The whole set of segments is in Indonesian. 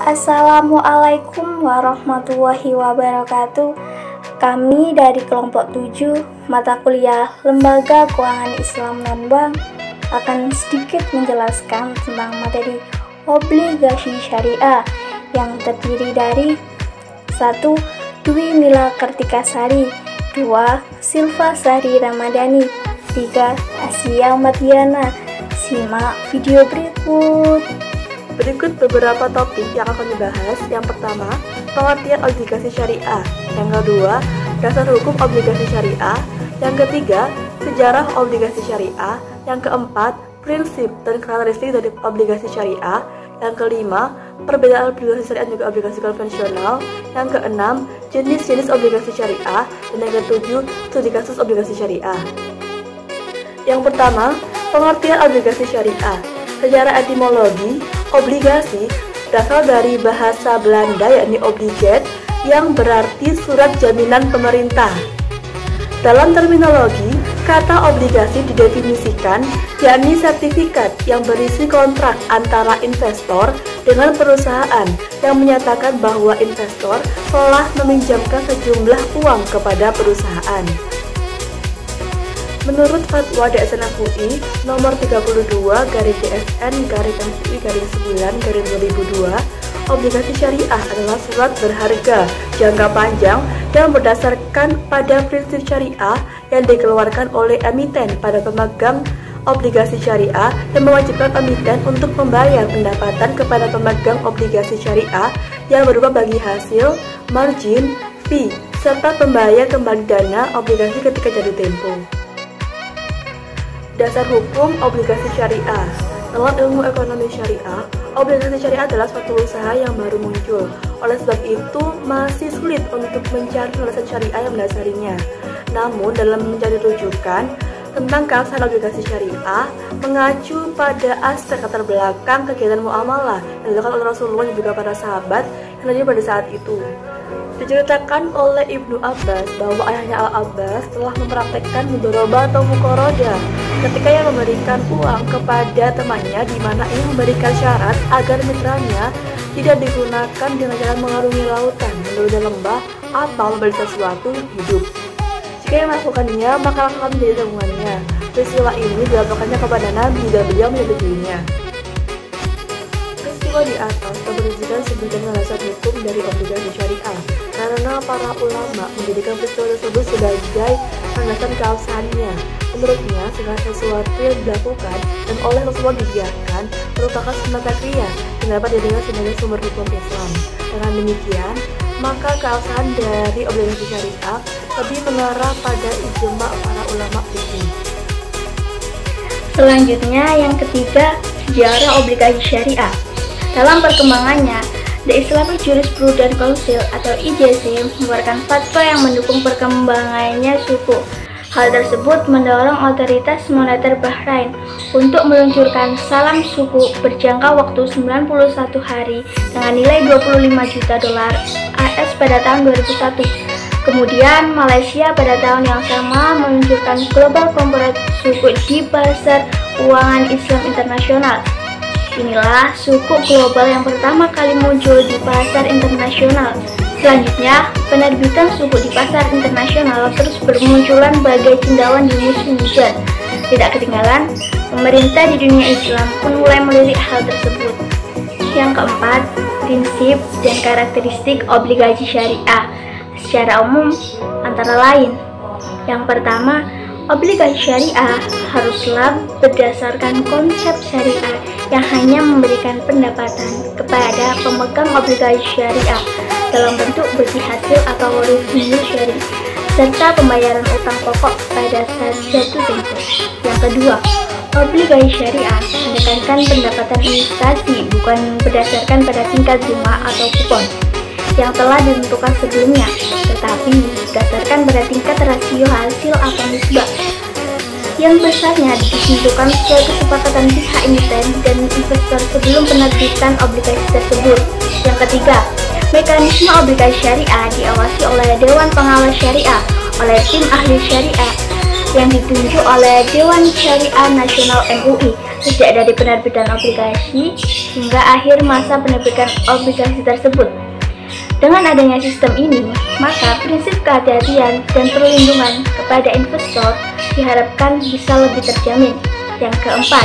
Assalamualaikum warahmatullahi wabarakatuh. Kami dari kelompok 7 mata kuliah Lembaga Keuangan Islam Non-Bank akan sedikit menjelaskan tentang materi obligasi syariah yang terdiri dari 1. Dwi Mila Kartikasari, 2. Silva Sari Ramadhani, 3. Asia Madiana. Simak video berikut. Berikut beberapa topik yang akan dibahas. Yang pertama, pengertian obligasi syariah. Yang kedua, dasar hukum obligasi syariah. Yang ketiga, sejarah obligasi syariah. Yang keempat, prinsip dan karakteristik dari obligasi syariah. Yang kelima, perbedaan obligasi syariah dan juga obligasi konvensional. Yang keenam, jenis-jenis obligasi syariah. Dan yang ketujuh, studi kasus obligasi syariah. Yang pertama, pengertian obligasi syariah. Secara etimologi, obligasi berasal dari bahasa Belanda yakni obligat yang berarti surat jaminan pemerintah. Dalam terminologi, kata obligasi didefinisikan yakni sertifikat yang berisi kontrak antara investor dengan perusahaan yang menyatakan bahwa investor telah meminjamkan sejumlah uang kepada perusahaan. Menurut Fatwa DSN MUI nomor 32/DSN/MUI/9/2002, obligasi syariah adalah surat berharga jangka panjang yang berdasarkan pada prinsip syariah yang dikeluarkan oleh emiten pada pemegang obligasi syariah dan mewajibkan emiten untuk membayar pendapatan kepada pemegang obligasi syariah yang berupa bagi hasil, margin, fee, serta pembayar kembali dana obligasi ketika jatuh tempo. Dasar hukum obligasi syariah. Dalam ilmu ekonomi syariah, obligasi syariah adalah suatu usaha yang baru muncul. Oleh sebab itu, masih sulit untuk mencari penjelasan syariah yang mendasarinya. Namun, dalam mencari rujukan tentang keabsahan obligasi syariah, mengacu pada aspek latar belakang kegiatan muamalah yang dilakukan oleh Rasulullah dan juga para sahabat yang terjadi pada saat itu. Diceritakan oleh Ibnu Abbas bahwa ayahnya Al-Abbas telah mempraktekkan mudharabah atau mukorodah ketika ia memberikan uang kepada temannya, di mana ia memberikan syarat agar mitranya tidak digunakan dengan cara mengarungi lautan, menuju lembah, atau membeli sesuatu hidup. Jika ia melakukannya, maka akan menjadi tanggungannya. Peristiwa ini dilaporkannya kepada Nabi dan beliau menyetujuinya. Peristiwa di atas berisikan sebagian dasar hukum dari obligasi syariah, karena para ulama menjadikan peristiwa tersebut sebagai landasan keabsahannya. Menurutnya, segala sesuatu yang dilakukan dan oleh Rasulullah dibiarkan merupakan sunnah takriyah dan dapat dijadikan sebagai sumber hukum Islam. Dengan demikian, maka keabsahan dari obligasi syariah lebih mengarah pada ijma para ulama fikih. Selanjutnya, yang ketiga, sejarah obligasi syariah. Dalam perkembangannya, The Islamic Jurisprudence Council atau IJC mengeluarkan fatwa yang mendukung perkembangannya suku. Hal tersebut mendorong otoritas moneter Bahrain untuk meluncurkan salam suku berjangka waktu 91 hari dengan nilai 25 juta dolar AS pada tahun 2001. Kemudian Malaysia pada tahun yang sama meluncurkan Global Corporate Suku di Pasar Keuangan Islam Internasional. Inilah suku global yang pertama kali muncul di pasar internasional. Selanjutnya, penerbitan suku di pasar internasional terus bermunculan bagai cendawan di musim hujan. Tidak ketinggalan, pemerintah di dunia Islam pun mulai melirik hal tersebut. Yang keempat, prinsip dan karakteristik obligasi syariah. Secara umum, antara lain, yang pertama, obligasi syariah haruslah berdasarkan konsep syariah yang hanya memberikan pendapatan kepada pemegang obligasi syariah dalam bentuk bagi hasil atau revenue sharing, serta pembayaran utang pokok pada saat jatuh tempo. Yang kedua, obligasi syariah menekankan pendapatan investasi bukan berdasarkan pada tingkat bunga atau kupon yang telah ditentukan sebelumnya, tetapi berdasarkan pada tingkat rasio hasil atau nisbah yang besarnya ditentukan sesuai kesepakatan pihak emiten dan investor sebelum penerbitan obligasi tersebut. Yang ketiga, mekanisme obligasi syariah diawasi oleh Dewan Pengawas Syariah, oleh tim ahli syariah, yang ditunjuk oleh Dewan Syariah Nasional MUI sejak dari penerbitan obligasi hingga akhir masa penerbitan obligasi tersebut. Dengan adanya sistem ini, maka prinsip kehati-hatian dan perlindungan kepada investor diharapkan bisa lebih terjamin. Yang keempat,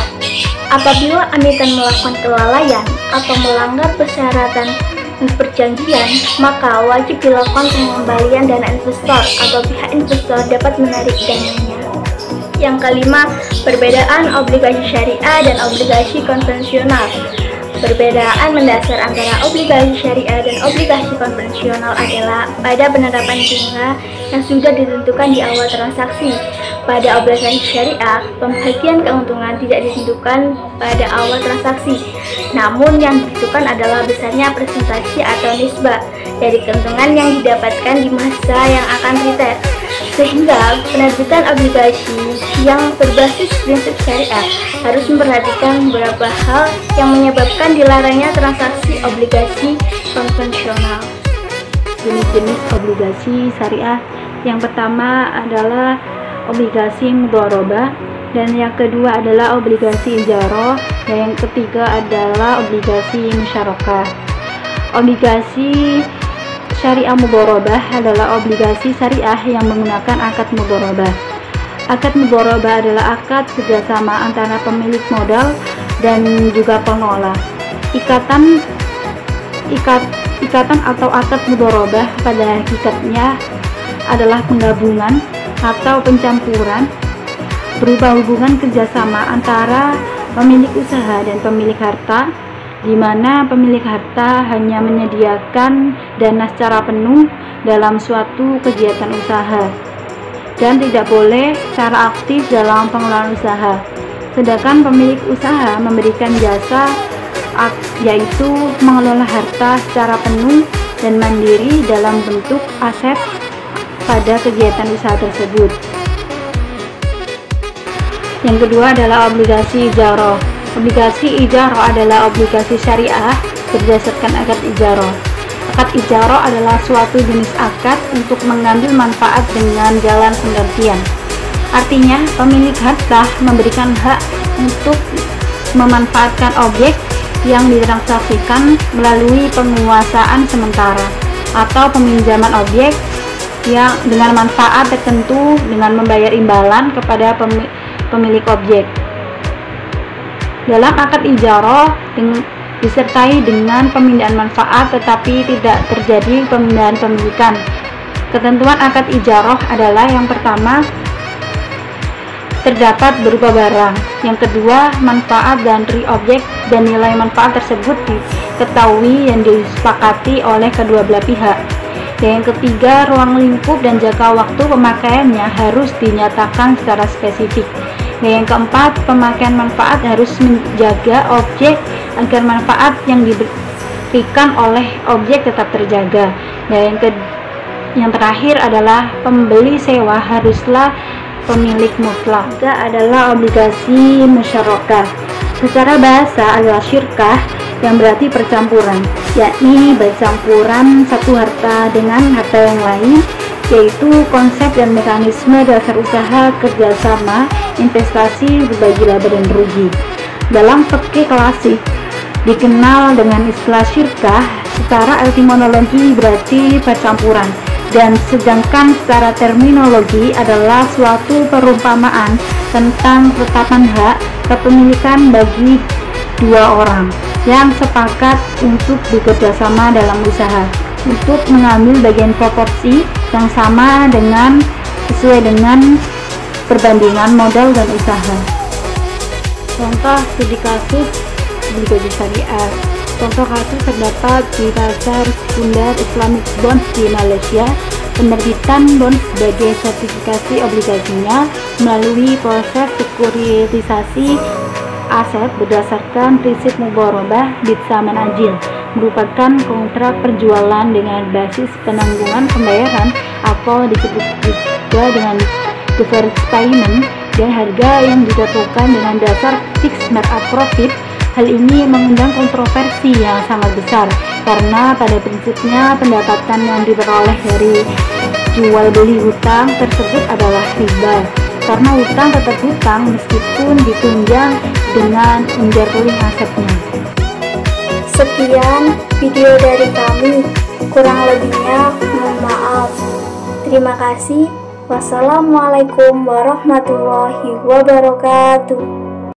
apabila emiten melakukan kelalaian atau melanggar persyaratan perjanjian, maka wajib dilakukan pengembalian dana investor atau pihak investor dapat menarik dananya. Yang kelima, perbedaan obligasi syariah dan obligasi konvensional. Perbedaan mendasar antara obligasi syariah dan obligasi konvensional adalah pada penerapan bunga yang sudah ditentukan di awal transaksi. Pada obligasi syariah, pembagian keuntungan tidak ditentukan pada awal transaksi, namun yang ditentukan adalah besarnya presentasi atau nisbah dari keuntungan yang didapatkan di masa yang akan retire. Sehingga penerbitan obligasi yang berbasis prinsip syariah harus memperhatikan beberapa hal yang menyebabkan dilarangnya transaksi obligasi konvensional. Jenis-jenis obligasi syariah yang pertama adalah obligasi mudharabah, dan yang kedua adalah obligasi ijarah, dan yang ketiga adalah obligasi musyarakah. Obligasi syariah mudharabah adalah obligasi syariah yang menggunakan akad mudharabah. Akad mudharabah adalah akad kerjasama antara pemilik modal dan juga pengelola. Ikatan atau akad mudharabah pada hakikatnya adalah penggabungan atau pencampuran berupa hubungan kerjasama antara pemilik usaha dan pemilik harta, di mana pemilik harta hanya menyediakan dana secara penuh dalam suatu kegiatan usaha dan tidak boleh secara aktif dalam pengelolaan usaha, sedangkan pemilik usaha memberikan jasa yaitu mengelola harta secara penuh dan mandiri dalam bentuk aset pada kegiatan usaha tersebut. Yang kedua adalah obligasi ijarah. Obligasi ijarah adalah obligasi syariah berdasarkan akad ijarah. Akad ijarah adalah suatu jenis akad untuk mengambil manfaat dengan jalan penggantian. Artinya, pemilik harta memberikan hak untuk memanfaatkan objek yang ditransaksikan melalui penguasaan sementara atau peminjaman objek yang dengan manfaat tertentu dengan membayar imbalan kepada pemilik objek. Dalam akad ijarah disertai dengan pemindahan manfaat tetapi tidak terjadi pemindahan pemilikan. Ketentuan akad ijarah adalah yang pertama, terdapat berupa barang. Yang kedua, manfaat dari objek dan nilai manfaat tersebut diketahui dan disepakati oleh kedua belah pihak. Dan yang ketiga, ruang lingkup dan jangka waktu pemakaiannya harus dinyatakan secara spesifik. Dan yang keempat, pemakaian manfaat harus menjaga objek agar manfaat yang diberikan oleh objek tetap terjaga. Dan yang terakhir adalah pembeli sewa haruslah pemilik mutlak. Adalah obligasi musyarakah. Secara bahasa adalah syirkah yang berarti percampuran, yakni bercampuran satu harta dengan harta yang lain, yaitu konsep dan mekanisme dasar usaha kerjasama, investasi, berbagi laba dan rugi. Dalam fikih klasik dikenal dengan istilah syirkah, secara etimologi berarti percampuran, dan sedangkan secara terminologi adalah suatu perumpamaan tentang ketetapan hak kepemilikan bagi dua orang yang sepakat untuk bekerjasama dalam usaha untuk mengambil bagian proporsi yang sama sesuai dengan perbandingan modal dan usaha. Contoh studi kasus obligasi syariah. Contoh kasus terdapat di pasar sekunder Islamic Bonds di Malaysia. Penerbitan bonds sebagai sertifikasi obligasinya melalui proses sekuritisasi aset berdasarkan prinsip mudharabah bitsaman ajil, merupakan kontrak perjualan dengan basis penanggungan pembayaran atau disebut juga dengan deferred payment, dan harga yang ditentukan dengan dasar fixed markup profit. Hal ini mengundang kontroversi yang sangat besar karena pada prinsipnya pendapatan yang diperoleh dari jual beli hutang tersebut adalah riba. karena hutang tetap hutang meskipun ditunjang dengan unjar-uling asetnya. Sekian video dari kami, kurang lebihnya mohon maaf. Terima kasih. Wassalamualaikum warahmatullahi wabarakatuh.